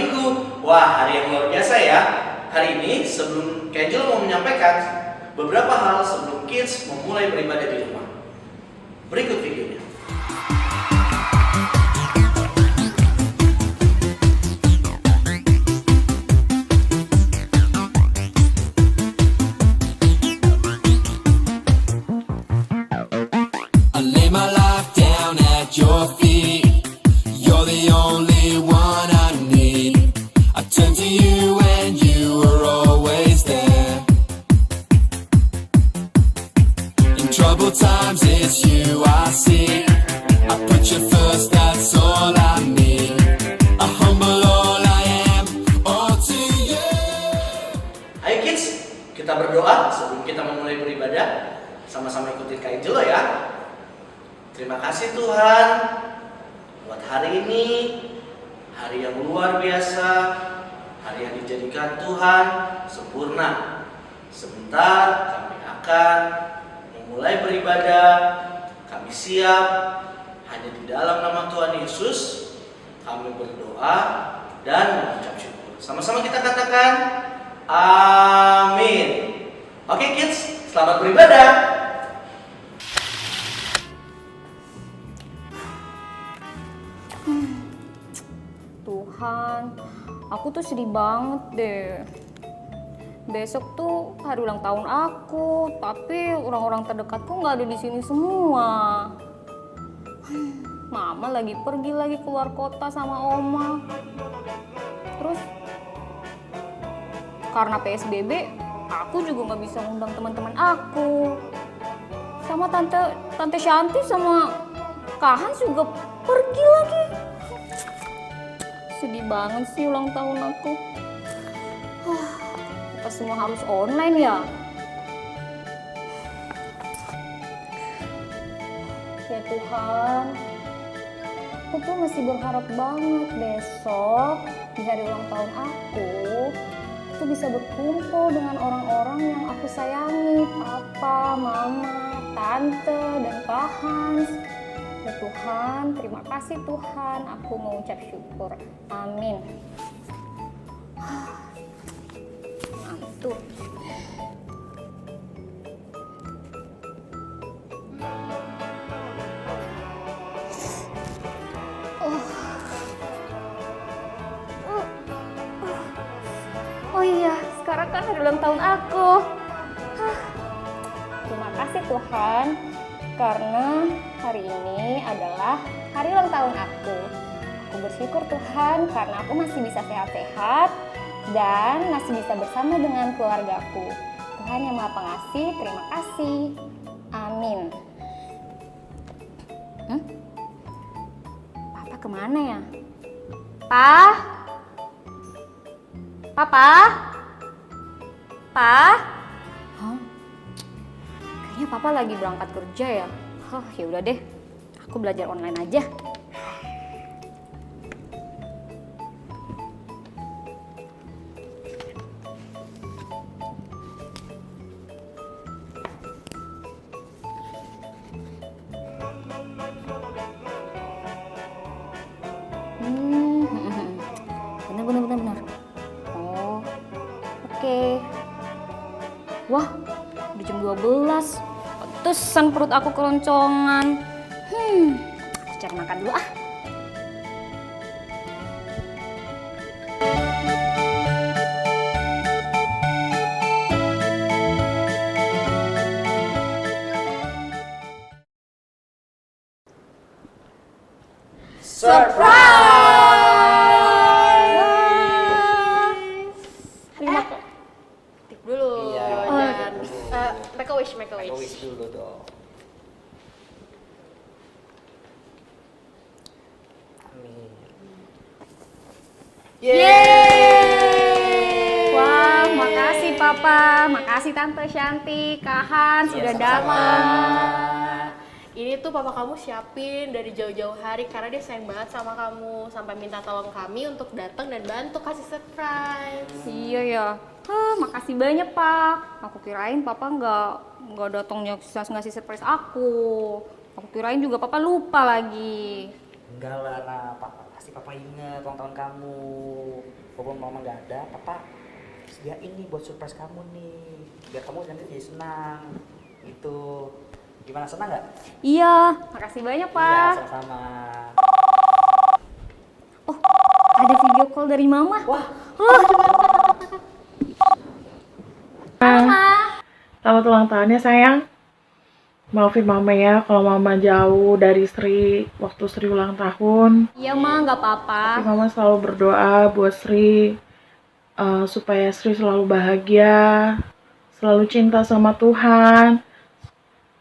Minggu. Wah, hari yang luar biasa ya. Hari ini sebelum Angel mau menyampaikan beberapa hal sebelum kids memulai beribadah di rumah. Berikut videonya. I lay my life down at your feet. You're the only one I need. I turn to you and you are always there. In troubled times it's you I see. I put you first, that's all I need. I humble all I am, all to you. Ayo kids, kita berdoa sebelum kita memulai beribadah. Sama-sama ikutin Kak Angelo ya. Terima kasih Tuhan buat hari ini, hari yang luar biasa, hari yang dijadikan Tuhan sempurna. Sebentar kami akan memulai beribadah. Kami siap hanya di dalam nama Tuhan Yesus. Kami berdoa dan mengucap syukur. Sama-sama kita katakan amin. Oke kids, selamat beribadah. Tuhan, aku tuh sedih banget deh. Besok tuh hari ulang tahun aku, tapi orang-orang terdekatku nggak ada di sini semua. Mama lagi pergi lagi keluar kota sama Oma. Terus karena PSBB, aku juga nggak bisa ngundang teman-teman aku. Sama tante Shanti sama Kak Hans juga pergi lagi. Sedih banget sih ulang tahun aku. Apa semua harus online ya? Ya Tuhan, aku tuh masih berharap banget besok di hari ulang tahun aku tuh bisa berkumpul dengan orang-orang yang aku sayangi, papa, mama, tante, dan Kak Hans. Ya Tuhan, terima kasih Tuhan, aku mengucap syukur. Amin. Mantul. Oh iya, sekarang kan hari ulang tahun aku. Terima kasih Tuhan, karena hari ini adalah hari ulang tahun aku. Aku bersyukur Tuhan karena aku masih bisa sehat-sehat dan masih bisa bersama dengan keluargaku. Tuhan yang Maha Pengasih, terima kasih. Amin. Papa kemana ya? Papa? Hah? Kayaknya Papa lagi berangkat kerja ya. Ya udah deh, aku belajar online aja. Benar. Oh, oke. Wah, udah jam 12. Pantesan perut aku keloncongan. Aku cari makan dulu ah. Surprise! Tip dulu. Iya, Jangan. Make a wish. Wish dulu dong. Amin. Yeay! Wah, makasih Papa, makasih Tante Shanti, Kak Hans sudah datang. Ini tuh papa kamu siapin dari jauh-jauh hari karena dia sayang banget sama kamu, sampai minta tolong kami untuk datang dan bantu kasih surprise. Iya ya. Makasih banyak Pak. Aku kirain Papa nggak datang ngasih surprise aku. Aku kirain juga Papa lupa lagi. Enggak lah, Papa pasti papa inget ulang tahun kamu. Walaupun mama nggak ada, papa sediain nih buat surprise kamu nih, biar kamu nanti jadi senang. Itu gimana, senang nggak? Iya, makasih banyak Iya, Pak. sama-sama. Oh, ada video call dari Mama. Wah, Mama. Selamat ulang tahun ya sayang. Maafin mama ya kalau mama jauh dari Sri waktu Sri ulang tahun. Iya Ma, nggak apa-apa. Tapi mama selalu berdoa buat Sri supaya Sri selalu bahagia, selalu cinta sama Tuhan,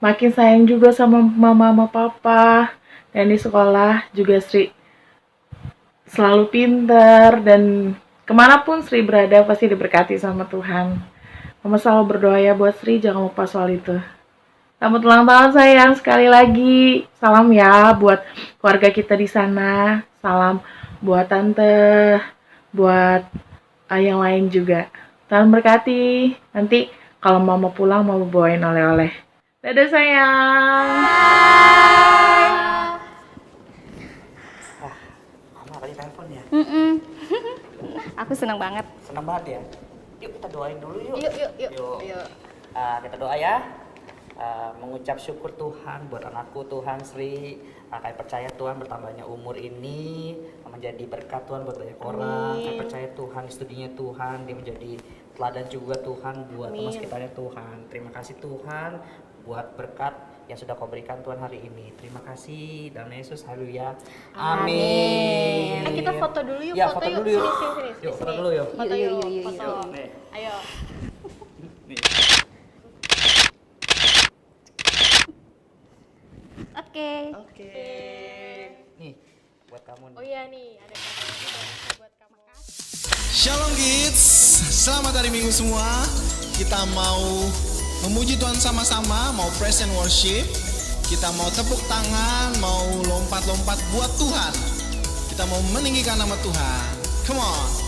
makin sayang juga sama mama sama papa. Dan di sekolah juga Sri selalu pinter dan kemanapun Sri berada pasti diberkati sama Tuhan. Mama selalu berdoa ya buat Sri, jangan lupa soal itu. Selamat ulang tahun sayang, sekali lagi. Salam ya buat keluarga kita di sana. Salam buat tante, buat yang lain juga. Tuhan berkati. Nanti kalau mama pulang mau bawain oleh-oleh. Dadah sayang. mama tadi telepon ya. Aku senang banget. Senang banget ya. Yuk kita doain dulu yuk. Yuk. Kita doa ya. Mengucap syukur Tuhan buat anakku Tuhan Sri. Kami percaya Tuhan bertambahnya umur ini menjadi berkat Tuhan buat banyak orang. Kami percaya Tuhan di studinya Tuhan dia menjadi teladan juga Tuhan buat teman sekitarnya Tuhan. Terima kasih Tuhan buat berkat yang sudah kau berikan Tuhan hari ini. Terima kasih dalam nama Yesus, haleluya. Amin. Kita foto dulu yuk. Ya, foto dulu yuk. Sini. Yuk, foto dulu yuk. Foto Yuk, yuk. yuk, Foto. Nih. Ayo. Oke. Nih, buat kamu nih. Oh iya nih, ada foto buat kamu. Shalom kids, selamat hari Minggu semua. Kita mau memuji Tuhan sama-sama, mau praise and worship. Kita mau tepuk tangan, mau lompat-lompat buat Tuhan. Kita mau meninggikan nama Tuhan. Come on.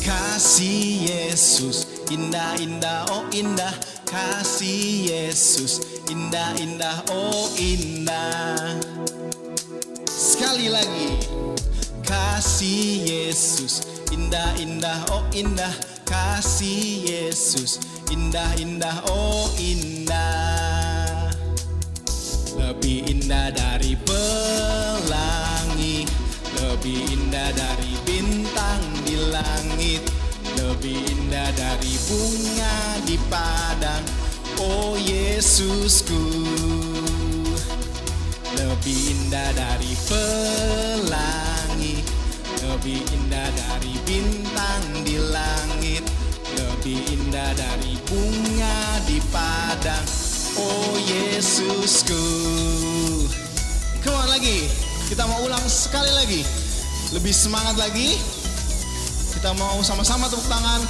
Kasih Yesus, indah-indah, oh indah. Kasih Yesus, indah-indah, oh indah. Sekali lagi. Kasih Yesus, indah-indah, oh indah. Kasih Yesus, indah-indah, oh indah. Lebih indah dari pelangi, lebih indah dari bintang di langit, lebih indah dari bunga di padang, oh Yesusku. Lebih indah dari pelangi, lebih indah dari bintang di langit, lebih indah dari bunga di padang, oh Yesusku. Come on lagi, kita mau ulang sekali lagi. Lebih semangat lagi. Kita mau sama-sama tepuk tangan,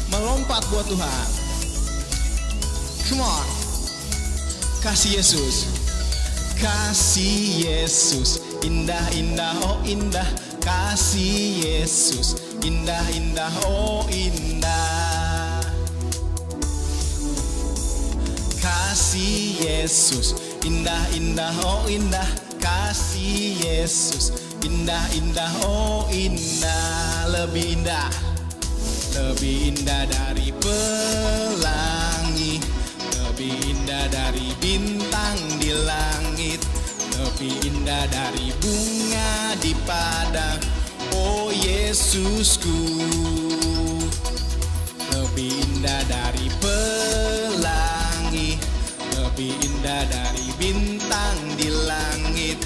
melompat buat Tuhan. Come on. Kasih Yesus. Kasih Yesus, indah-indah, oh indah. Kasih Yesus, indah-indah, oh indah. Kasih Yesus, indah-indah, oh indah. Kasih Yesus, indah-indah, oh indah. Lebih indah, lebih indah dari pelangi, lebih indah dari bintang di langit, lebih indah dari bunga di padang, oh Yesusku. Lebih indah dari pelangi, lebih indah dari bintang di langit,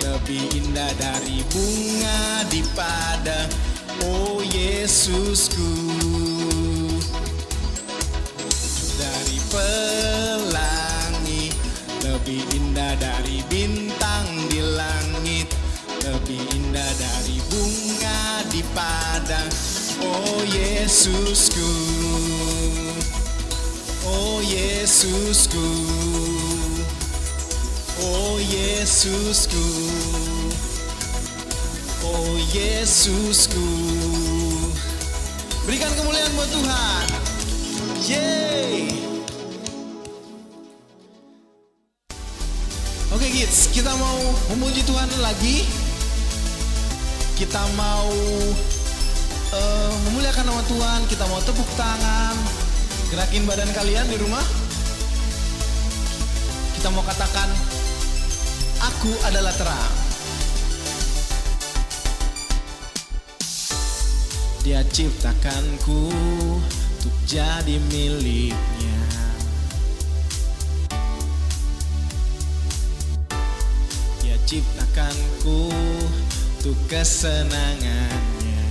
lebih indah dari bunga di padang, oh Yesusku. Dari pelangi, lebih indah dari bintang di langit, lebih indah dari bunga di padang, oh Yesusku. Oh Yesusku. Oh Yesusku. Oh Yesusku. Berikan kemuliaan buat Tuhan. Yeay. Oke kids, kita mau memuji Tuhan lagi. Kita mau memuliakan nama Tuhan. Kita mau tepuk tangan. Gerakin badan kalian di rumah. Kita mau katakan, aku adalah terang. Dia ciptakanku untuk jadi miliknya. Dia ciptakanku untuk kesenangannya.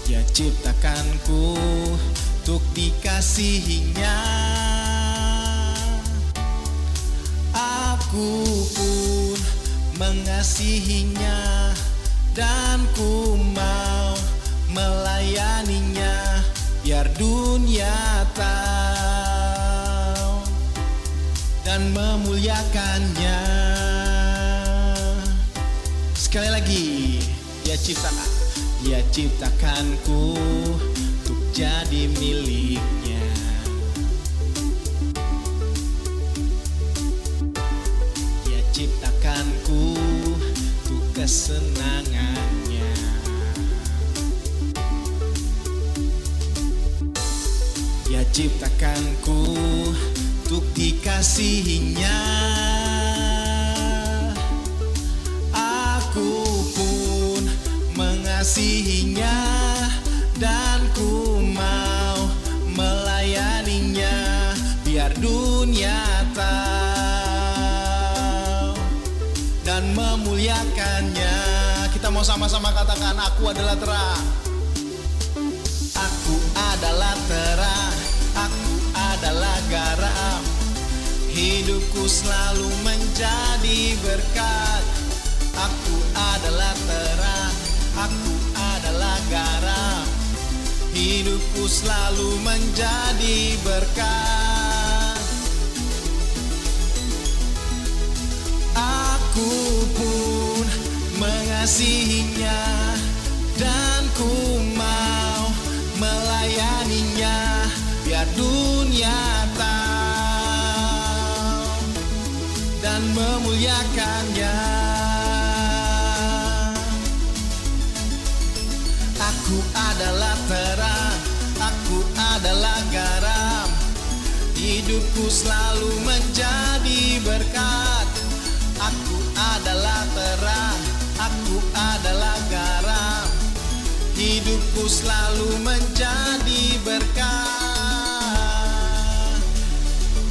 Dia ciptakanku untuk dikasihinya. Aku pun mengasihinya dan ku mau melayaninya, biar dunia tahu dan memuliakannya. Sekali lagi, dia ciptakanku untuk jadi miliknya. Dia ciptakanku untuk kesenangannya. Dia ciptakanku untuk dikasihinya. Aku pun mengasihinya dan ku mau melayaninya, biar dunia tahu dan memuliakannya. Kita mau sama-sama katakan, aku adalah terang. Aku adalah terang, aku adalah garam. Hidupku selalu menjadi berkat. Aku adalah terang, aku adalah garam. Hidupku selalu menjadi berkat. Aku pun mengasihinya dan ku mau melayaninya, biar dunia tahu dan memuliakannya. Aku adalah terang, aku adalah garam. Hidupku selalu menjadi berkat. Aku adalah terang, aku adalah garam. Hidupku selalu menjadi berkat.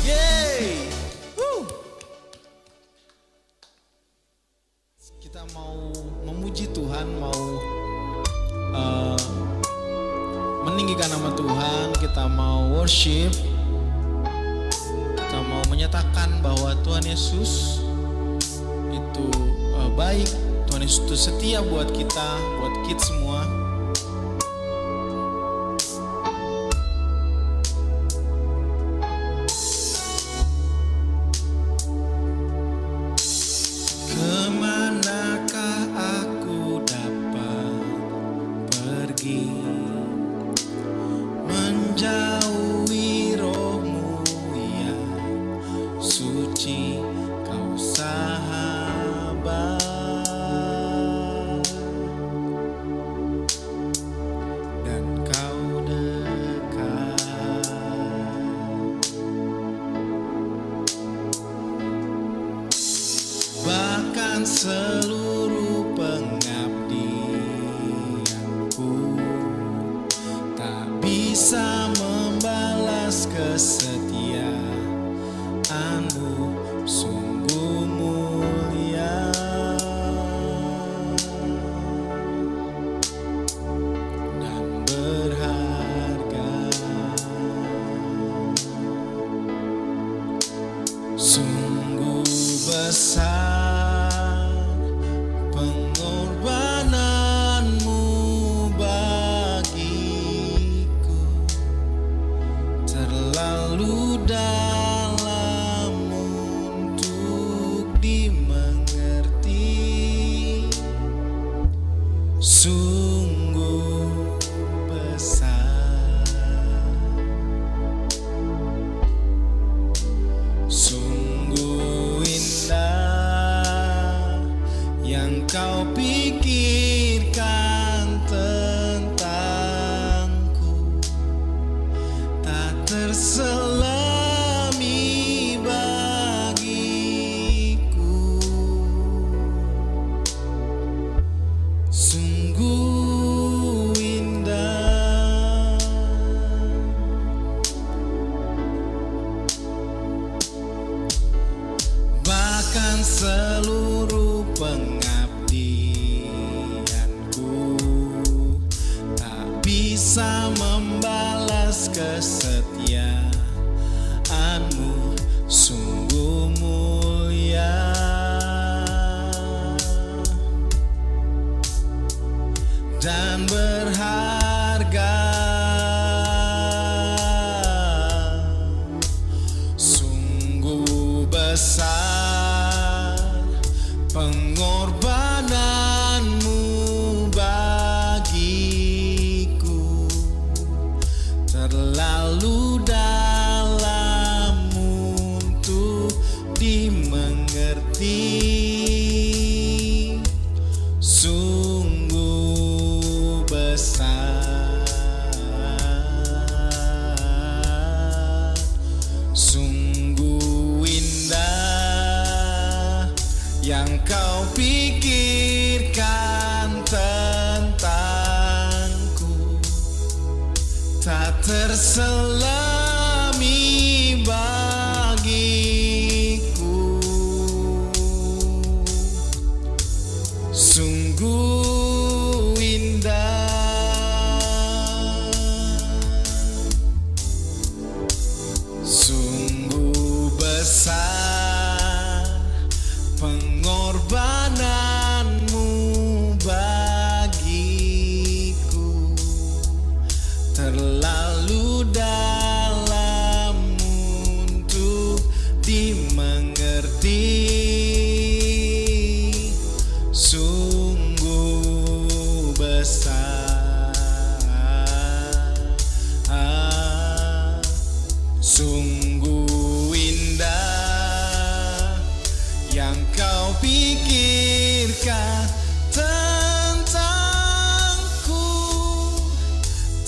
Yeay! Woo! Kita mau memuji Tuhan, mau meninggikan nama Tuhan, kita mau worship, kita mau menyatakan bahwa Tuhan Yesus itu baik, Tuhan Yesus itu setia buat kita, buat kita semua. Kemanakah aku dapat pergi, menjauhi rohmu yang suci, kau sahabat, dan kau dekat. Bahkan seluruh pengabdianku tak bisa membalas kesetiaanmu, sungguh mulia dan berharga. Sungguh besar pengorbananmu bagiku, terlalu dalam untuk dimengerti. Sungguh besar seluruh pengabdianku, tak bisa membalas kesetiaanmu, sungguh mulia dan berharga. Sungguh besar pengorbananmu bagiku, terlalu dalam untuk dimengerti. Sungguh besar, sungguh indah yang kau pikirkan tentangku, tak terselami bagiku. Sungguh indah, sungguh besar pengorbananmu bagiku, terlalu dalam untuk dimengerti. Sungguh besar, sungguh indah yang kau pikirkan tentangku,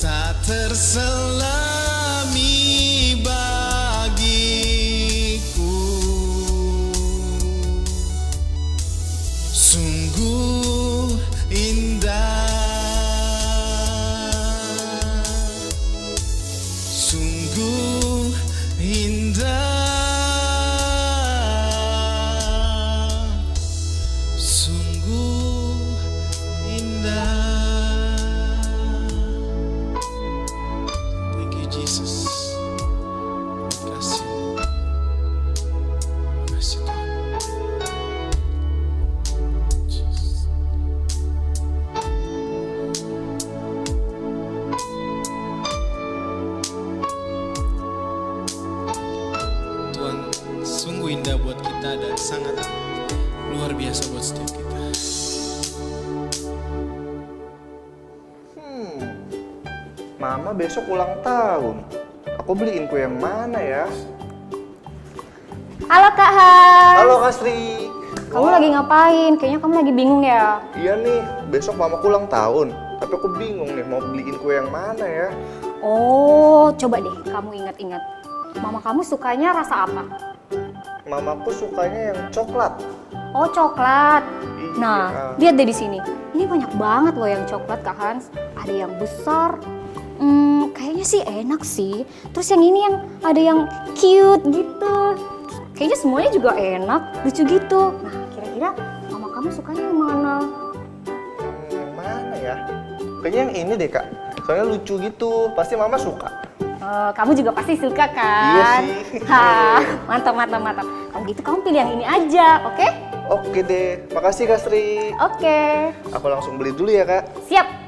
tak terselami bagiku. Sungguh indah, sungguh indah, sungguh indah. Thank you Jesus. Terima kasih. Terima kasih Tuhan. Jesus. Tuhan sungguh indah buat kita dan sangat luar biasa buat setiap kita. Mama besok ulang tahun. Aku beliin kue yang mana ya? Halo Kak Han. Halo Kak Sri. Kamu lagi ngapain? Kayaknya kamu lagi bingung ya. Iya nih, besok mamaku ulang tahun. Tapi aku bingung nih mau beliin kue yang mana ya? Oh, coba deh kamu ingat-ingat. Mama kamu sukanya rasa apa? Mamaku sukanya yang coklat. Oh, coklat. Iya. Nah, lihat deh di sini. Ini banyak banget loh yang coklat Kak Hans. Ada yang besar. Kayaknya sih enak sih. Terus yang ini yang ada yang cute gitu. Kayaknya semuanya juga enak, lucu gitu. Nah, kira-kira mama kamu sukanya yang mana? Yang mana ya? Kayaknya yang ini deh Kak. Soalnya lucu gitu. Pasti mama suka. Kamu juga pasti suka kan? Iya sih. Hah, mantap. Kalau gitu kamu pilih yang ini aja, oke? Oke deh. Makasih Kak Sri. Oke. Aku langsung beli dulu ya Kak. Siap.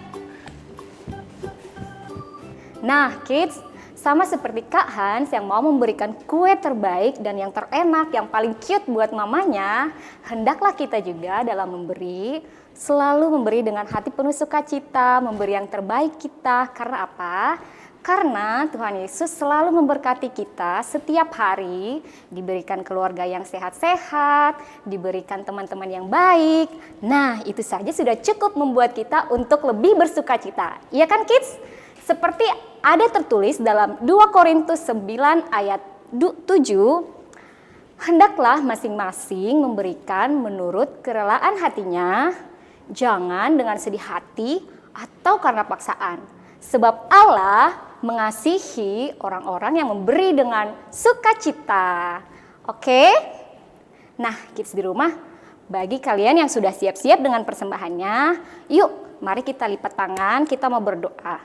Nah, kids, sama seperti Kak Hans yang mau memberikan kue terbaik dan yang terenak, yang paling cute buat mamanya, hendaklah kita juga dalam memberi, selalu memberi dengan hati penuh sukacita, memberi yang terbaik kita. Karena apa? Karena Tuhan Yesus selalu memberkati kita setiap hari, diberikan keluarga yang sehat-sehat, diberikan teman-teman yang baik. Nah, itu saja sudah cukup membuat kita untuk lebih bersukacita. Iya kan, kids? Seperti ada tertulis dalam 2 Korintus 9 ayat 7, hendaklah masing-masing memberikan menurut kerelaan hatinya, jangan dengan sedih hati atau karena paksaan. Sebab Allah mengasihi orang-orang yang memberi dengan sukacita. Oke? Nah, kids di rumah, bagi kalian yang sudah siap-siap dengan persembahannya, yuk mari kita lipat tangan, kita mau berdoa.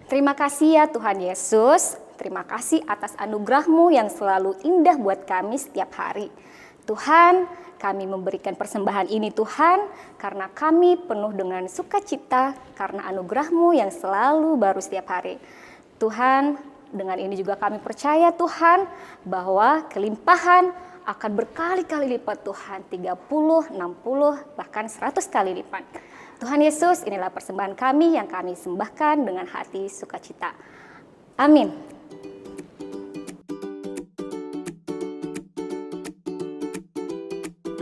Terima kasih ya Tuhan Yesus, terima kasih atas anugerah-Mu yang selalu indah buat kami setiap hari. Tuhan, kami memberikan persembahan ini Tuhan, karena kami penuh dengan sukacita, karena anugerah-Mu yang selalu baru setiap hari. Tuhan, dengan ini juga kami percaya Tuhan, bahwa kelimpahan akan berkali-kali lipat Tuhan, 30, 60, bahkan 100 kali lipat. Tuhan Yesus, inilah persembahan kami yang kami sembahkan dengan hati sukacita. Amin.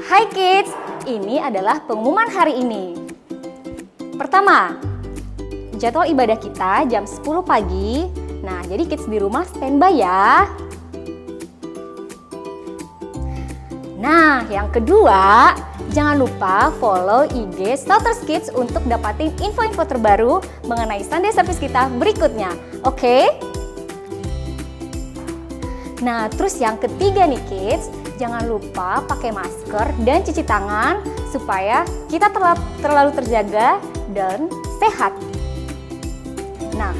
Hai kids, ini adalah pengumuman hari ini. Pertama, jadwal ibadah kita jam 10 pagi. Nah, jadi kids di rumah standby ya. Nah, yang kedua, jangan lupa follow IG Shouters Kids untuk dapatin info-info terbaru mengenai Sunday Service kita berikutnya. Oke? Nah, terus yang ketiga nih kids, jangan lupa pakai masker dan cuci tangan supaya kita terlalu terjaga dan sehat. Nah,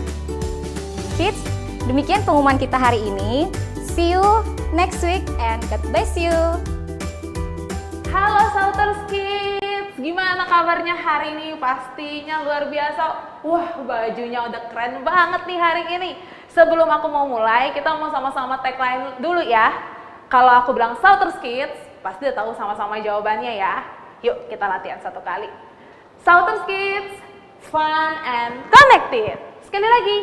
kids, demikian pengumuman kita hari ini. See you next week and God bless you. Halo Shouters Kids, gimana kabarnya hari ini? Pastinya luar biasa. Wah, bajunya udah keren banget nih hari ini. Sebelum aku mau mulai, kita mau sama-sama tagline dulu ya. Kalau aku bilang Shouters Kids, pasti udah tahu sama-sama jawabannya ya. Yuk kita latihan satu kali. Shouters Kids, fun and connected. Sekali lagi.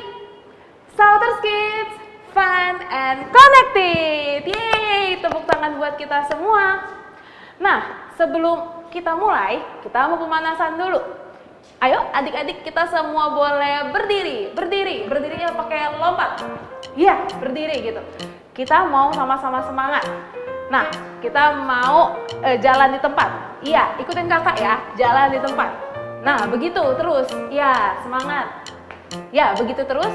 Shouters Kids, fun and connected. Yeay, tepuk tangan buat kita semua. Nah, sebelum kita mulai, kita mau pemanasan dulu. Ayo adik-adik kita semua boleh berdirinya pakai lompat. Iya, berdiri gitu. Kita mau sama-sama semangat. Nah, kita mau jalan di tempat. Iya, ikutin kakak ya, jalan di tempat. Nah, begitu terus. Ya, semangat. Ya, begitu terus.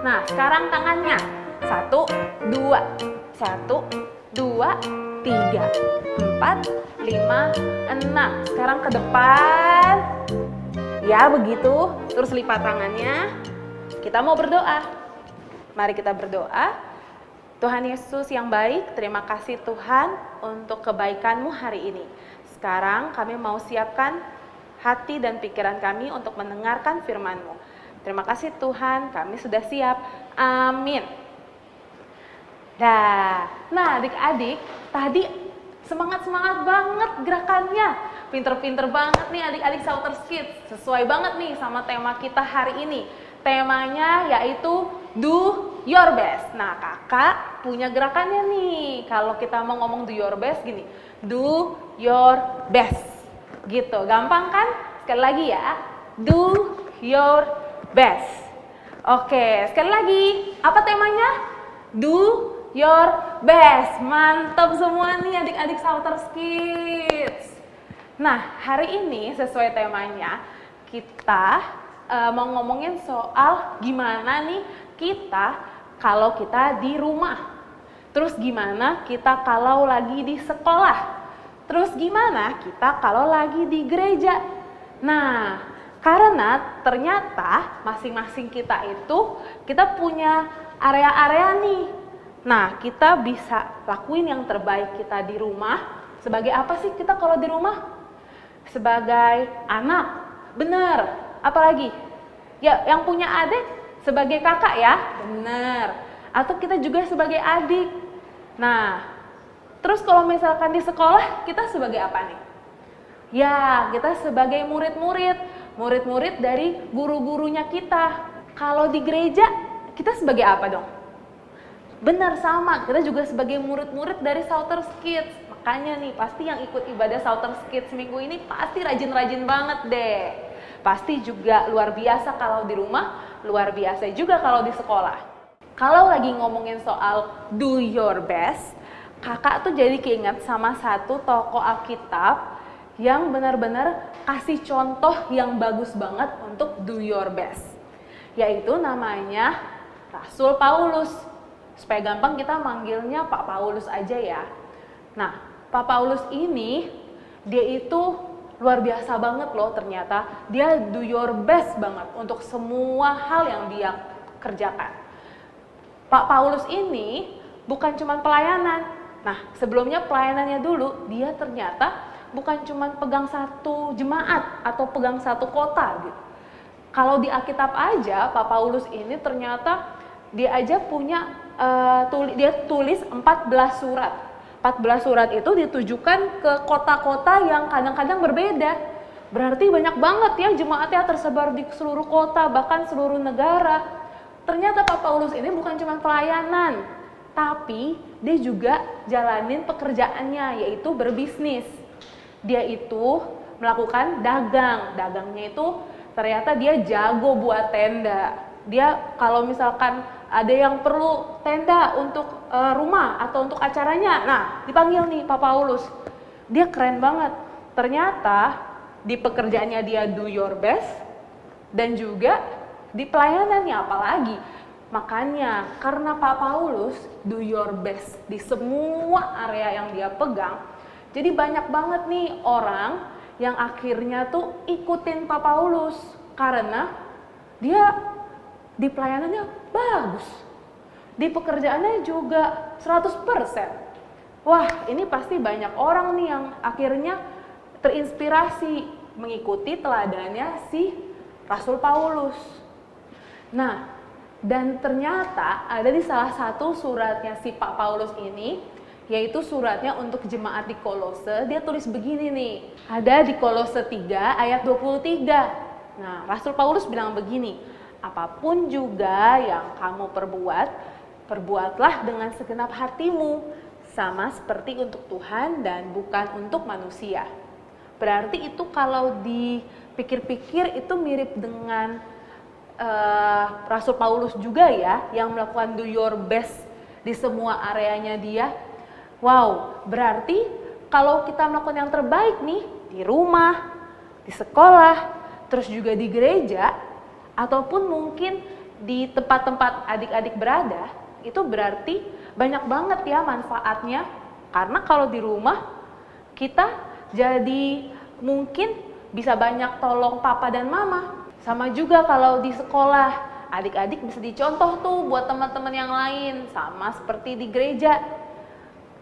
Nah, sekarang tangannya. 1, 2, 1, 2, 3, 4, 5, 6. Sekarang ke depan. Ya, begitu. Terus lipat tangannya. Kita mau berdoa. Mari kita berdoa. Tuhan Yesus yang baik, terima kasih Tuhan untuk kebaikan-Mu hari ini. Sekarang kami mau siapkan hati dan pikiran kami untuk mendengarkan firman-Mu. Terima kasih Tuhan, kami sudah siap. Amin. Nah adik-adik, tadi semangat-semangat banget gerakannya. Pinter-pinter banget nih adik-adik Shouters Kids. Sesuai banget nih sama tema kita hari ini. Temanya yaitu do your best. Nah, kakak punya gerakannya nih. Kalau kita mau ngomong do your best gini, do your best. Gitu, gampang kan? Sekali lagi ya, do your best. Oke, sekali lagi, apa temanya? Do your best. Mantap semua nih adik-adik Shouters Kids. Nah, hari ini sesuai temanya, kita mau ngomongin soal gimana nih kita kalau kita di rumah. Terus gimana kita kalau lagi di sekolah. Terus gimana kita kalau lagi di gereja. Nah, karena ternyata masing-masing kita itu kita punya area-area nih. Nah, kita bisa lakuin yang terbaik kita di rumah. Sebagai apa sih kita kalau di rumah? Sebagai anak, bener. Apalagi? Ya, yang punya adik sebagai kakak ya, bener. Atau kita juga sebagai adik. Nah, terus kalau misalkan di sekolah, kita sebagai apa nih? Ya, kita sebagai murid-murid dari guru-gurunya kita. Kalau di gereja, kita sebagai apa dong? Benar, sama, kita juga sebagai murid-murid dari Shouters Kids. Makanya nih, pasti yang ikut ibadah Shouters Kids minggu ini pasti rajin-rajin banget deh. Pasti juga luar biasa kalau di rumah, luar biasa juga kalau di sekolah. Kalau lagi ngomongin soal do your best, kakak tuh jadi keinget sama satu tokoh Alkitab yang benar-benar kasih contoh yang bagus banget untuk do your best. Yaitu namanya Rasul Paulus. Supaya gampang kita manggilnya Pak Paulus aja ya. Nah, Pak Paulus ini dia itu luar biasa banget loh ternyata. Dia do your best banget untuk semua hal yang dia kerjakan. Pak Paulus ini bukan cuma pelayanan. Nah, sebelumnya pelayanannya dulu, dia ternyata bukan cuma pegang satu jemaat atau pegang satu kota gitu. Kalau di Alkitab aja, Pak Paulus ini ternyata dia aja punya dia tulis 14 surat. 14 surat itu ditujukan ke kota-kota yang kadang-kadang berbeda. Berarti banyak banget ya jemaatnya tersebar di seluruh kota, bahkan seluruh negara. Ternyata Pak Paulus ini bukan cuma pelayanan, tapi dia juga jalanin pekerjaannya, yaitu berbisnis. Dia itu melakukan dagang. Dagangnya itu ternyata dia jago buat tenda. Dia kalau misalkan ada yang perlu tenda untuk rumah atau untuk acaranya, nah dipanggil nih Pak Paulus. Dia keren banget. Ternyata di pekerjaannya dia do your best, dan juga di pelayanannya apalagi. Makanya karena Pak Paulus do your best di semua area yang dia pegang, jadi banyak banget nih orang yang akhirnya tuh ikutin Pak Paulus karena dia di pelayanannya bagus, di pekerjaannya juga 100%. Wah, ini pasti banyak orang nih yang akhirnya terinspirasi mengikuti teladannya si Rasul Paulus. Nah, dan ternyata ada di salah satu suratnya si Pak Paulus ini, yaitu suratnya untuk jemaat di Kolose, dia tulis begini nih, ada di Kolose 3 ayat 23. Nah, Rasul Paulus bilang begini, apapun juga yang kamu perbuat, perbuatlah dengan segenap hatimu, sama seperti untuk Tuhan dan bukan untuk manusia. Berarti itu kalau dipikir-pikir itu mirip dengan Rasul Paulus juga ya, yang melakukan do your best di semua areanya dia. Wow, berarti kalau kita melakukan yang terbaik nih di rumah, di sekolah, terus juga di gereja, ataupun mungkin di tempat-tempat adik-adik berada, itu berarti banyak banget ya manfaatnya. Karena kalau di rumah kita jadi mungkin bisa banyak tolong papa dan mama. Sama juga kalau di sekolah, adik-adik bisa dicontoh tuh buat teman-teman yang lain. Sama seperti di gereja,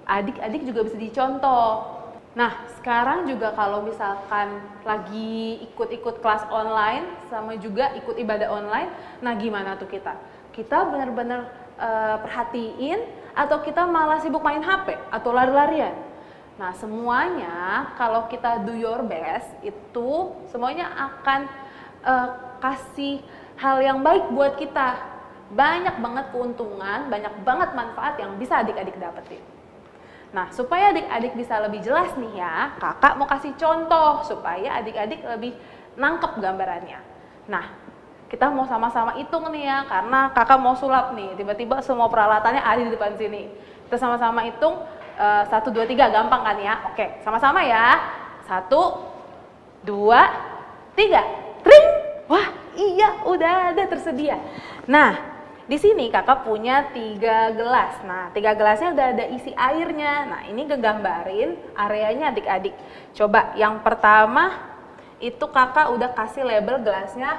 adik-adik juga bisa dicontoh. Nah, sekarang juga kalau misalkan lagi ikut-ikut kelas online, sama juga ikut ibadah online, nah gimana tuh kita? Kita benar-benar perhatiin atau kita malah sibuk main HP atau lari-larian? Nah, semuanya kalau kita do your best, itu semuanya akan kasih hal yang baik buat kita. Banyak banget keuntungan, banyak banget manfaat yang bisa adik-adik dapetin. Nah, supaya adik-adik bisa lebih jelas nih ya, kakak mau kasih contoh supaya adik-adik lebih nangkep gambarannya. Nah, kita mau sama-sama hitung nih ya, karena kakak mau sulap nih, tiba-tiba semua peralatannya ada di depan sini. Kita sama-sama hitung, 1, 2, 3, gampang kan ya? Oke, sama-sama ya. 1, 2, 3. Ring! Wah, iya, udah ada tersedia. Nah, di sini kakak punya 3 gelas. Nah, 3 gelasnya udah ada isi airnya. Nah, ini ngegambarin areanya adik-adik. Coba yang pertama itu kakak udah kasih label gelasnya,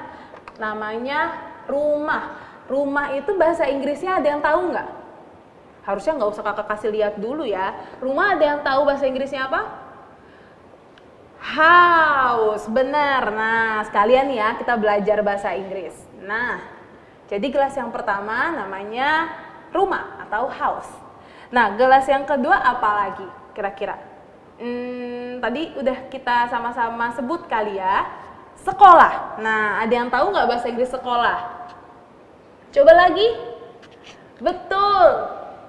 namanya rumah. Rumah itu bahasa Inggrisnya ada yang tahu nggak? Harusnya nggak usah kakak kasih lihat dulu ya. Rumah ada yang tahu bahasa Inggrisnya apa? House, benar. Nah, sekalian ya kita belajar bahasa Inggris. Nah, jadi gelas yang pertama namanya rumah atau house. Nah, gelas yang kedua apa lagi kira-kira? Tadi udah kita sama-sama sebut kali ya. Sekolah. Nah, ada yang tahu nggak bahasa Inggris sekolah? Coba lagi. Betul.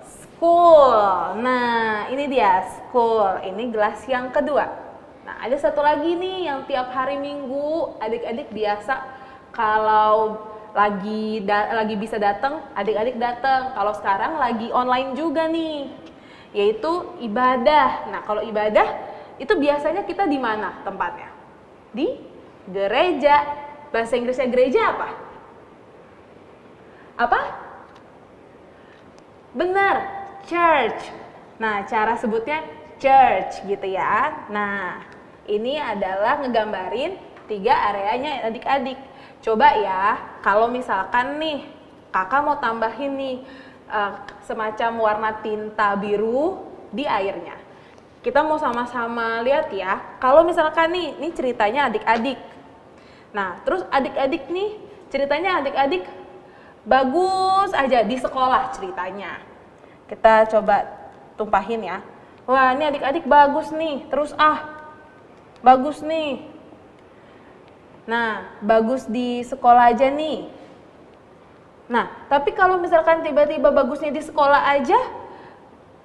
School. Nah, ini dia school. Ini gelas yang kedua. Nah, ada satu lagi nih yang tiap hari Minggu adik-adik biasa kalau lagi bisa datang, adik-adik datang. Kalau sekarang lagi online juga nih, yaitu ibadah. Nah, kalau ibadah itu biasanya kita di mana tempatnya? Di gereja. Bahasa Inggrisnya gereja apa? Apa? Bener, church. Nah, cara sebutnya church gitu ya. Nah, ini adalah ngegambarin 3 areanya adik-adik. Coba ya, kalau misalkan nih kakak mau tambahin nih semacam warna tinta biru di airnya. Kita mau sama-sama lihat ya. Kalau misalkan nih, ini ceritanya adik-adik. Nah, terus adik-adik nih, ceritanya adik-adik bagus aja di sekolah ceritanya. Kita coba tumpahin ya. Wah, ini adik-adik bagus nih. Terus bagus nih. Nah, bagus di sekolah aja nih. Nah, tapi kalau misalkan tiba-tiba bagusnya di sekolah aja,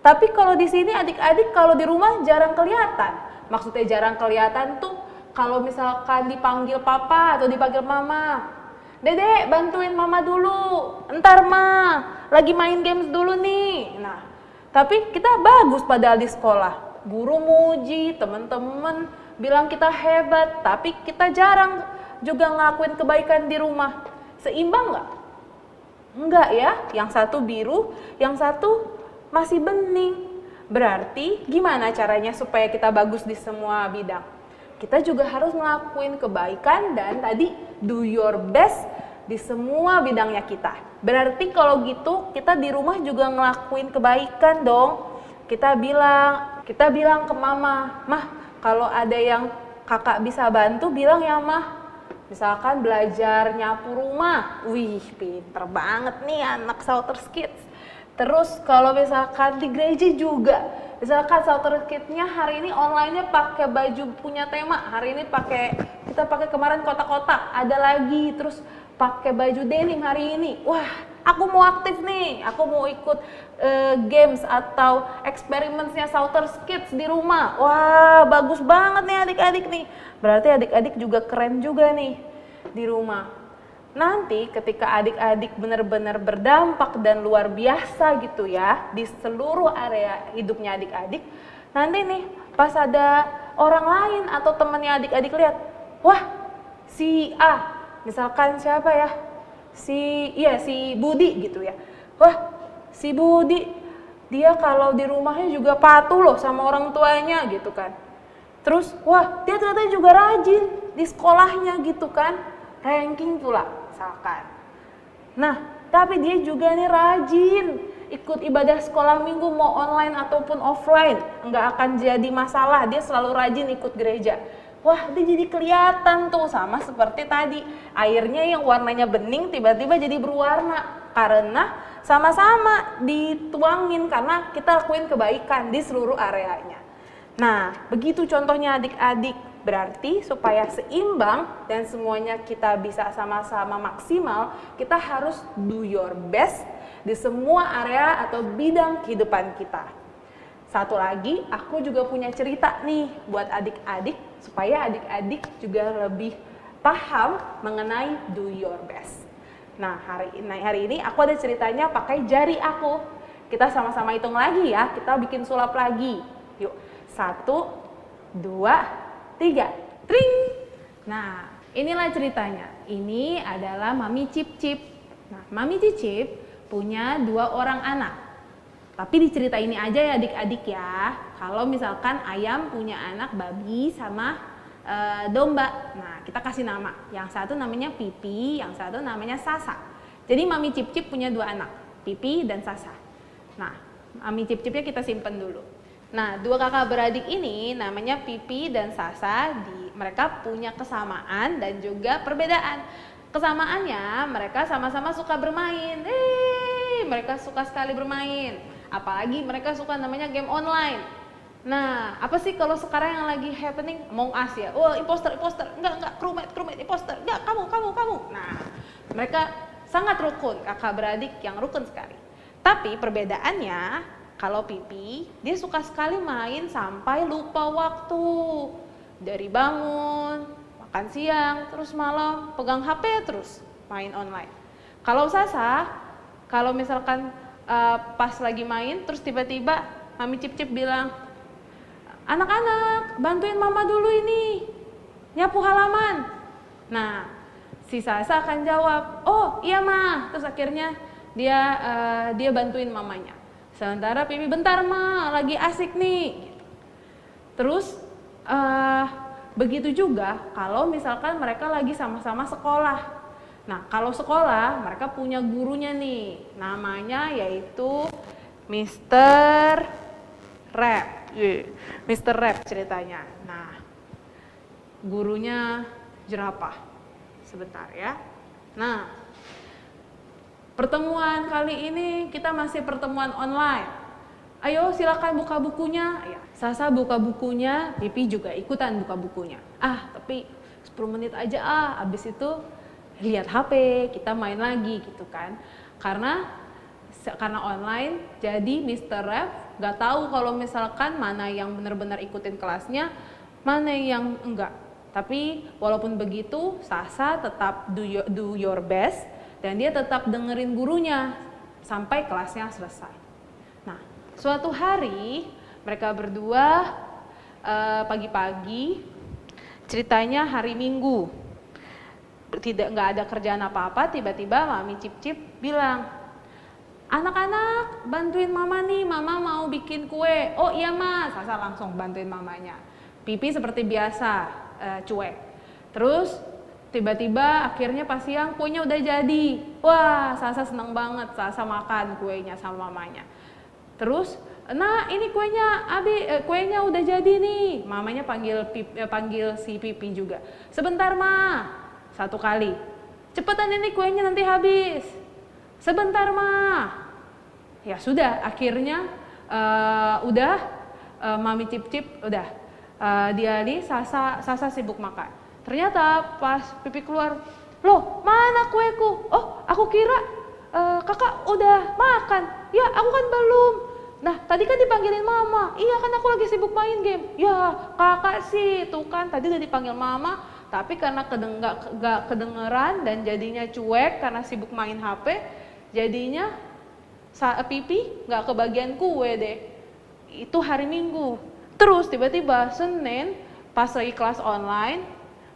tapi kalau di sini adik-adik kalau di rumah jarang kelihatan. Maksudnya jarang kelihatan tuh kalau misalkan dipanggil papa atau dipanggil mama. Dedek, bantuin mama dulu. Entar ma, lagi main games dulu nih. Nah, tapi kita bagus padahal di sekolah. Guru muji, teman-teman bilang kita hebat, tapi kita jarang juga ngelakuin kebaikan di rumah. Seimbang nggak? Enggak ya, yang satu biru, yang satu masih bening. Berarti gimana caranya supaya kita bagus di semua bidang? Kita juga harus ngelakuin kebaikan dan tadi do your best di semua bidangnya kita. Berarti kalau gitu kita di rumah juga ngelakuin kebaikan dong. Kita bilang ke mama, mah kalau ada yang kakak bisa bantu bilang ya mah. Misalkan belajar nyapu rumah, wih pinter banget nih anak Shouters Kids. Terus kalau misalkan di gereja juga, misalkan Shouters Kids-nya hari ini online-nya pakai baju punya tema, hari ini kita pakai kemarin kotak-kotak, ada lagi, terus pakai baju denim hari ini. Wah, aku mau aktif nih, aku mau ikut games atau eksperimennya Shouters Kids di rumah. Wah, bagus banget nih adik-adik nih. Berarti adik-adik juga keren juga nih di rumah. Nanti ketika adik-adik benar-benar berdampak dan luar biasa gitu ya di seluruh area hidupnya adik-adik, nanti nih pas ada orang lain atau temannya adik-adik lihat, wah si A, misalkan siapa ya, si Budi gitu ya, wah si Budi dia kalau di rumahnya juga patuh loh sama orang tuanya gitu kan. Terus wah dia ternyata juga rajin di sekolahnya gitu kan, ranking pula misalkan. Nah tapi dia juga nih rajin ikut ibadah sekolah minggu mau online ataupun offline, nggak akan jadi masalah, dia selalu rajin ikut gereja. Wah dia jadi kelihatan tuh, sama seperti tadi airnya yang warnanya bening tiba-tiba jadi berwarna karena sama-sama dituangin karena kita lakuin kebaikan di seluruh areanya. Nah begitu contohnya adik-adik, berarti supaya seimbang dan semuanya kita bisa sama-sama maksimal, kita harus do your best di semua area atau bidang kehidupan kita. Satu lagi, aku juga punya cerita nih buat adik-adik supaya adik-adik juga lebih paham mengenai do your best. Nah, hari ini aku ada ceritanya pakai jari aku. Kita sama-sama hitung lagi ya, kita bikin sulap lagi. Yuk, 1, 2, 3, tring. Nah, inilah ceritanya. Ini adalah Mami Cip-Cip. Nah, Mami Cip-Cip punya 2 orang anak. Tapi di cerita ini aja ya adik-adik ya. Kalau misalkan ayam punya anak babi sama domba. Nah, kita kasih nama. Yang satu namanya Pipi, yang satu namanya Sasa. Jadi Mami Cip-Cip punya 2 anak, Pipi dan Sasa. Nah, Mami Cip-Cipnya kita simpen dulu. Nah, 2 kakak beradik ini namanya Pipi dan Sasa. Mereka punya kesamaan dan juga perbedaan. Kesamaannya mereka sama-sama suka bermain. Mereka suka sekali bermain. Apalagi mereka suka namanya game online. Nah, apa sih kalau sekarang yang lagi happening? Among Us ya. Oh, imposter. Enggak, crewmate, imposter. Enggak, kamu. Nah, mereka sangat rukun, kakak beradik yang rukun sekali. Tapi perbedaannya, kalau Pipi, dia suka sekali main sampai lupa waktu. Dari bangun, makan siang, terus malam pegang HP terus main online. Kalau Sasa, kalau misalkan pas lagi main terus tiba-tiba Mami Cip-Cip bilang, anak-anak bantuin mama dulu ini nyapu halaman. Nah si Sasa akan jawab, oh iya mah. Terus akhirnya dia bantuin mamanya. Sementara Pipi, bentar Ma, lagi asik nih. Terus begitu juga kalau misalkan mereka lagi sama-sama sekolah. Nah, kalau sekolah mereka punya gurunya nih, namanya yaitu Mr. Rap. Mr. Rap ceritanya. Nah, gurunya jerapah. Sebentar ya. Nah, pertemuan kali ini kita masih pertemuan online. Ayo silakan buka bukunya. Ya, Sasa buka bukunya, Pipi juga ikutan buka bukunya. Tapi 10 menit aja abis itu lihat HP, kita main lagi gitu kan. Karena online, jadi Mr. Rap gak tahu kalau misalkan mana yang benar-benar ikutin kelasnya, mana yang enggak. Tapi walaupun begitu, Sasa tetap do your best dan dia tetap dengerin gurunya sampai kelasnya selesai. Nah, suatu hari mereka berdua pagi-pagi, ceritanya hari Minggu, nggak ada kerjaan apa-apa, tiba-tiba Mami Cip-Cip bilang, anak-anak bantuin mama nih, mama mau bikin kue. Oh iya Mas, Sasa langsung bantuin mamanya. Pipi seperti biasa, cuek. Terus tiba-tiba akhirnya pas siang kuenya udah jadi. Wah, Sasa seneng banget, Sasa makan kuenya sama mamanya. Terus, nah ini kuenya udah jadi nih. Mamanya panggil si Pipi juga. Sebentar Ma, 1 kali. Cepetan ini kuenya nanti habis. Sebentar Ma. Ya sudah, akhirnya Mami Cip-Cip udah dialih, Sasa sibuk makan. Ternyata pas Pipi keluar, loh mana kueku? Oh aku kira kakak udah makan. Ya aku kan belum. Nah tadi kan dipanggilin mama. Iya kan aku lagi sibuk main game. Ya kakak sih tuh kan tadi udah dipanggil mama, tapi karena gak kedengeran dan jadinya cuek karena sibuk main HP, jadinya Pipi gak kebagian kue deh. Itu hari Minggu. Terus tiba-tiba Senin pas lagi kelas online,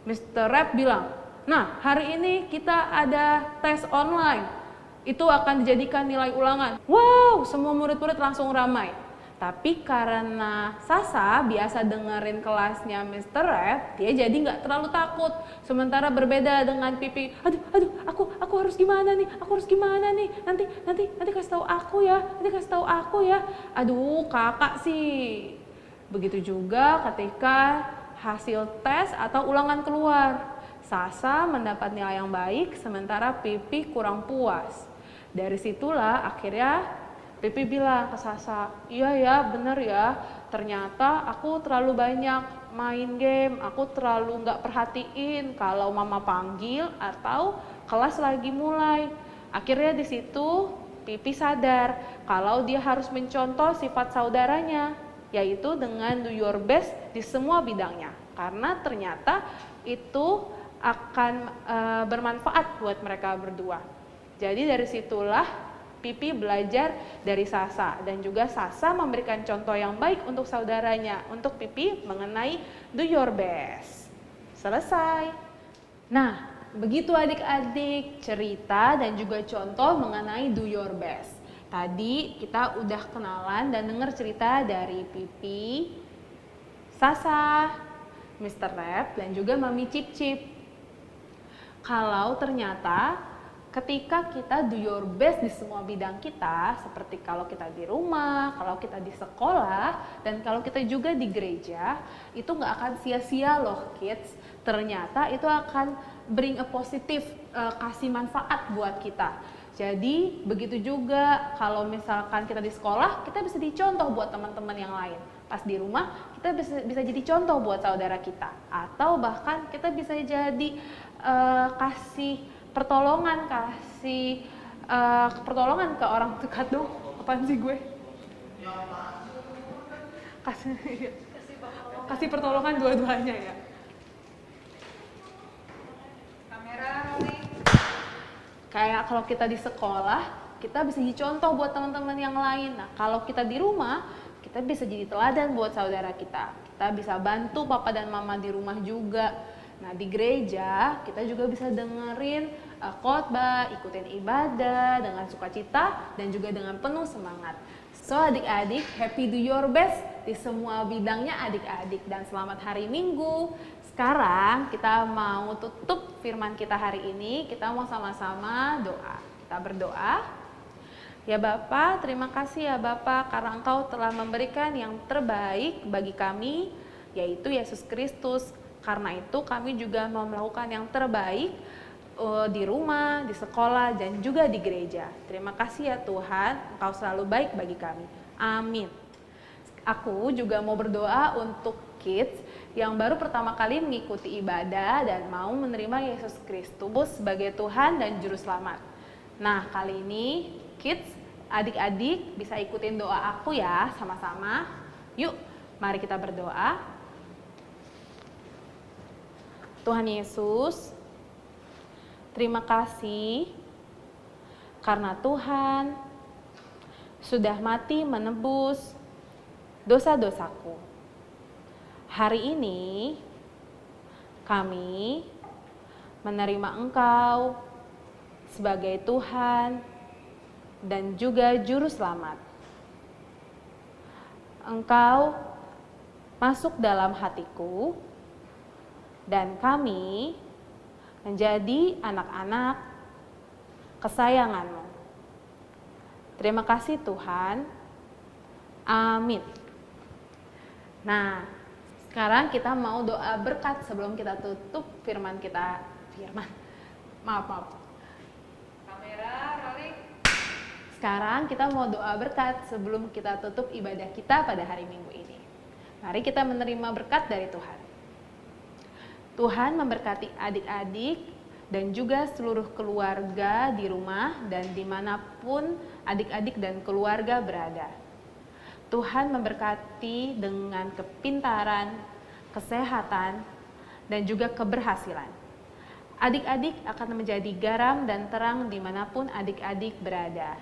Mr. Rap bilang, nah hari ini kita ada tes online. Itu akan dijadikan nilai ulangan. Wow, semua murid-murid langsung ramai. Tapi karena Sasa biasa dengerin kelasnya Mr. Rap, dia jadi nggak terlalu takut. Sementara berbeda dengan Pipi, aku harus gimana nih? Aku harus gimana nih? Nanti kasih tahu aku ya. Nanti kasih tahu aku ya. Aduh, kakak sih. Begitu juga ketika hasil tes atau ulangan keluar. Sasa mendapat nilai yang baik, sementara Pipi kurang puas. Dari situlah akhirnya Pipi bilang ke Sasa, iya ya bener ya, ternyata aku terlalu banyak main game, aku terlalu nggak perhatiin kalau mama panggil atau kelas lagi mulai. Akhirnya di situ Pipi sadar kalau dia harus mencontoh sifat saudaranya, yaitu dengan do your best di semua bidangnya. Karena ternyata itu akan bermanfaat buat mereka berdua. Jadi dari situlah Pipi belajar dari Sasa dan juga Sasa memberikan contoh yang baik untuk saudaranya, untuk Pipi mengenai do your best. Selesai. Nah, begitu adik-adik cerita dan juga contoh mengenai do your best. Tadi kita udah kenalan dan dengar cerita dari Pipi, Sasa, Mr. Rap, dan juga Mami Cip-Cip. Kalau ternyata ketika kita do your best di semua bidang kita, seperti kalau kita di rumah, kalau kita di sekolah, dan kalau kita juga di gereja, itu nggak akan sia-sia loh kids. Ternyata itu akan bring a positive, kasih manfaat buat kita. Jadi begitu juga kalau misalkan kita di sekolah, kita bisa dicontoh buat teman-teman yang lain. Pas di rumah, kita bisa jadi contoh buat saudara kita. Atau bahkan kita bisa jadi kasih pertolongan ke orang dekat dong. Apaan sih gue? Kasih pertolongan dua-duanya ya. Kayak kalau kita di sekolah, kita bisa jadi contoh buat teman-teman yang lain. Nah, kalau kita di rumah, kita bisa jadi teladan buat saudara kita. Kita bisa bantu papa dan mama di rumah juga. Nah, di gereja kita juga bisa dengerin khotbah, ikutin ibadah dengan sukacita dan juga dengan penuh semangat. So adik-adik, happy do your best di semua bidangnya adik-adik dan selamat hari Minggu. Sekarang kita mau tutup firman kita hari ini, kita mau sama-sama doa. Kita berdoa. Ya Bapa, terima kasih ya Bapa karena Engkau telah memberikan yang terbaik bagi kami, yaitu Yesus Kristus. Karena itu kami juga mau melakukan yang terbaik di rumah, di sekolah, dan juga di gereja. Terima kasih ya Tuhan, Engkau selalu baik bagi kami. Amin. Aku juga mau berdoa untuk kids yang baru pertama kali mengikuti ibadah dan mau menerima Yesus Kristus sebagai Tuhan dan Juru Selamat. Nah, kali ini kids, adik-adik bisa ikutin doa aku ya sama-sama. Yuk, mari kita berdoa. Tuhan Yesus, terima kasih karena Tuhan sudah mati menebus dosa-dosaku. Hari ini kami menerima Engkau sebagai Tuhan dan juga Juru Selamat. Engkau masuk dalam hatiku dan kami menjadi anak-anak kesayangan-Mu. Terima kasih Tuhan. Amin. Nah, sekarang kita mau doa berkat sebelum kita tutup firman kita. Maaf. Kamera, rolling. Sekarang kita mau doa berkat sebelum kita tutup ibadah kita pada hari Minggu ini. Mari kita menerima berkat dari Tuhan. Tuhan memberkati adik-adik dan juga seluruh keluarga di rumah dan dimanapun adik-adik dan keluarga berada. Tuhan memberkati dengan kepintaran, kesehatan, dan juga keberhasilan. Adik-adik akan menjadi garam dan terang dimanapun adik-adik berada.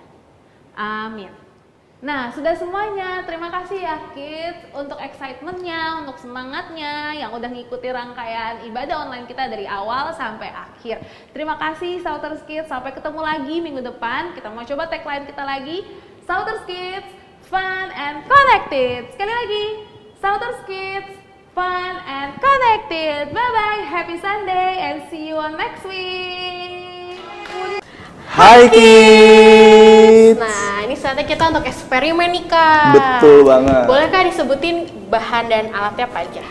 Amin. Nah, sudah semuanya. Terima kasih ya kids untuk excitementnya, untuk semangatnya yang udah ngikuti rangkaian ibadah online kita dari awal sampai akhir. Terima kasih Shouters Kids. Sampai ketemu lagi minggu depan. Kita mau coba tagline kita lagi. Shouters Kids, fun and connected. Sekali lagi, Shouters Kids, fun and connected. Bye-bye. Happy Sunday and see you on next week. Hai kids. Nah, ini saatnya kita untuk eksperimen nih Kak. Betul banget. Boleh Kak disebutin bahan dan alatnya apa aja?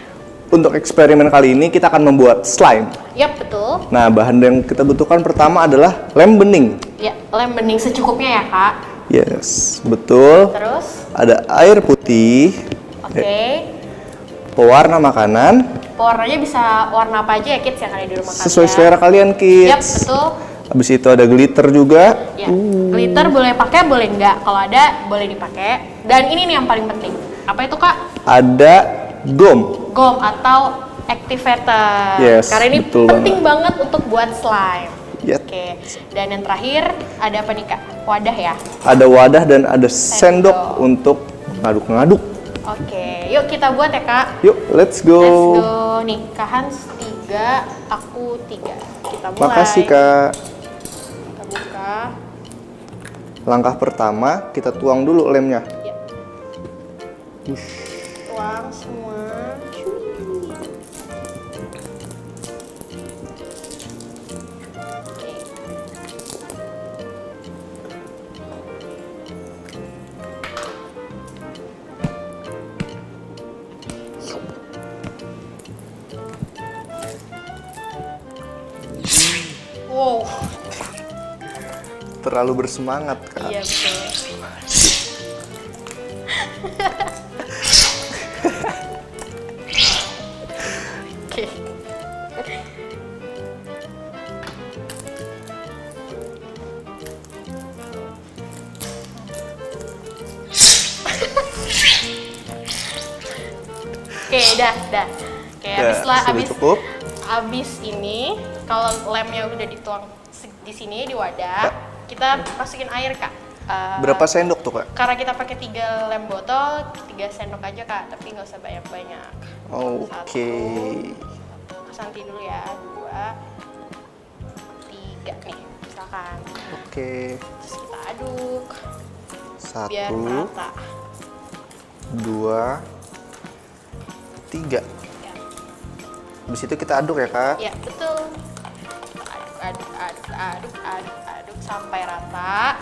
Untuk eksperimen kali ini kita akan membuat slime. Yap, betul. Nah, bahan yang kita butuhkan pertama adalah lem bening. Ya, lem bening secukupnya ya Kak. Yes, betul. Terus? Ada air putih. Oke. Pewarna makanan. Warnanya bisa warna apa aja ya kids yang ada di rumah kalian? Sesuai selera kalian kids. Yap, betul. Habis itu ada glitter juga. Ya, glitter boleh pakai, boleh enggak. Kalau ada, boleh dipakai. Dan ini nih yang paling penting. Apa itu Kak? Ada gom. Gom atau activator. Yes, Karena ini betul penting banget untuk buat slime. Yep. Oke. Dan yang terakhir ada apa nih Kak? Wadah ya? Ada wadah dan ada sendok untuk ngaduk-ngaduk. Oke, yuk kita buat ya Kak. Yuk, let's go. Let's go. Nih, Kak Hans 3, aku 3. Kita mulai. Makasih Kak. Kita buka. Langkah pertama, kita tuang dulu lemnya. Ya. Tuang semua. Oke. Wow. Terlalu bersemangat Kak. Iya betul. Oke. Oke, dah. Oke, sudah cukup. Abis ini kalau lemnya udah dituang di sini di wadah, kita masukin air Kak. Berapa sendok tuh Kak? Karena kita pakai 3 lem botol, 3 sendok aja Kak, tapi nggak usah banyak-banyak. Oke. Santi dulu ya, 2, 3 nih, misalkan. Oke. Terus kita aduk. biar 1, merata. 2, 3. Ya. Habis itu kita aduk ya kak? Ya, betul. Aduk sampai rata.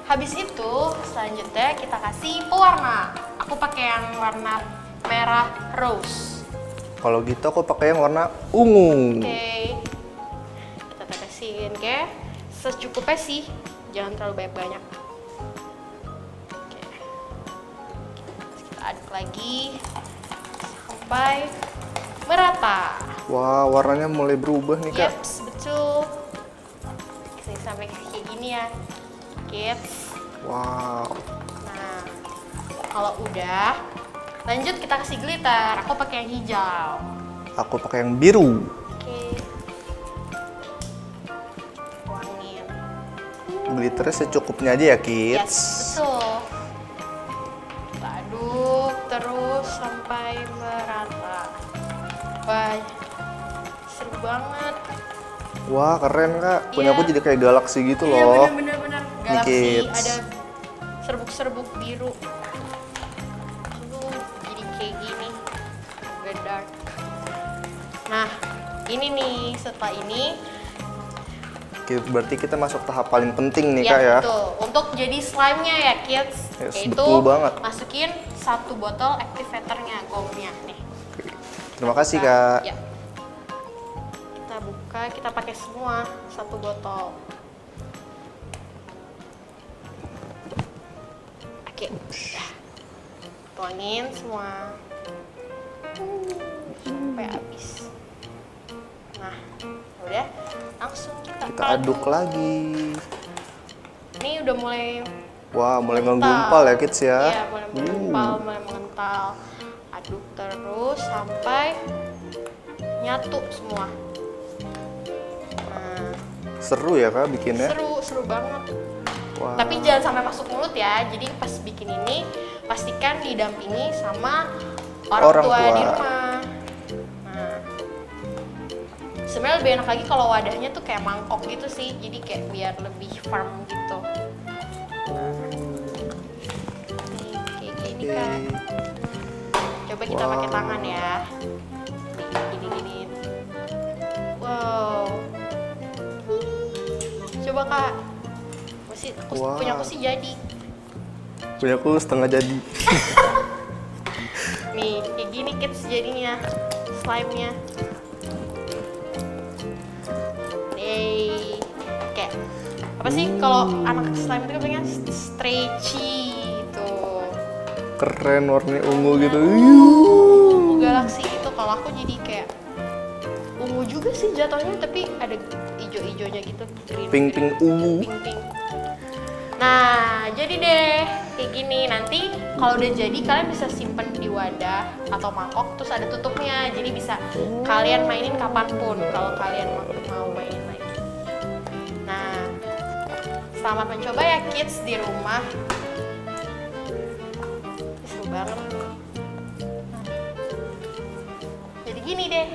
Habis itu selanjutnya kita kasih pewarna. Aku pakai yang warna merah rose. Kalau gitu aku pakai yang warna ungu. Oke. Kita tetesin, oke? Secukupnya sih, jangan terlalu banyak-banyak. Oke. Terus kita aduk lagi sampai merata. Wah, warnanya mulai berubah nih kak. Yeps, betul. Sini sampai kayak gini ya, kids. Wow. Nah, kalau udah, lanjut kita kasih glitter. Aku pakai yang hijau. Aku pakai yang biru. Oke. Tuangin. Glitternya secukupnya aja ya kids. Yes, betul. Kita aduk terus sampai merata. Wah, seru banget. Wah keren kak. Punya Iya. aku jadi kayak galaksi gitu Iya, loh. bener-bener. Nih, Galaksi kids. ada serbuk-serbuk biru. Aduh, jadi kayak gini. Agak dark. Nah, ini nih, setelah ini Oke, berarti kita masuk tahap paling penting nih ya kak ya. betul. Untuk jadi slime-nya ya kids, Yes, yaitu betul banget. masukin 1 botol activator-nya, gomnya nih. Terima kasih kak. Ya. Kita buka, kita pakai semua 1 botol. Oke, udah. Tuangin semua sampai habis. Nah, udah, langsung kita Aduk lagi. Ini udah mulai Wah, mulai menggumpal ya kids ya. Iya, mulai menggumpal, mulai mengental. Aduk terus sampai nyatu semua. Nah, Seru ya kak bikinnya. seru banget. Wah. Tapi jangan sampai masuk mulut ya. Jadi pas bikin ini pastikan didampingi sama orang tua di rumah. Nah, sebenarnya lebih enak lagi kalau wadahnya tuh kayak mangkok gitu sih. Jadi kayak biar lebih firm gitu. Nih, kayak gini kan. Coba kita pakai tangan ya. Gini. Wow. Coba kak. Punya aku sih jadi. Punya aku setengah jadi. Nih, kayak gini kids jadinya. Slime-nya. Nih. Kayak apa sih kalau anak slime itu kan pengen stretchy gitu. Keren warnanya ungu gitu. Ungu galaksi gitu. Kalau aku jadi kayak ungu juga sih jatuhnya, tapi ada ijo-ijonya gitu. Pink ungu. Pink. Nah, jadi deh kayak gini. Nanti kalau udah jadi kalian bisa simpen di wadah atau mangkok, terus ada tutupnya. Jadi bisa kalian mainin kapanpun kalau kalian mau mainin lagi. Nah, selamat mencoba ya kids di rumah. Seru banget. Jadi gini deh.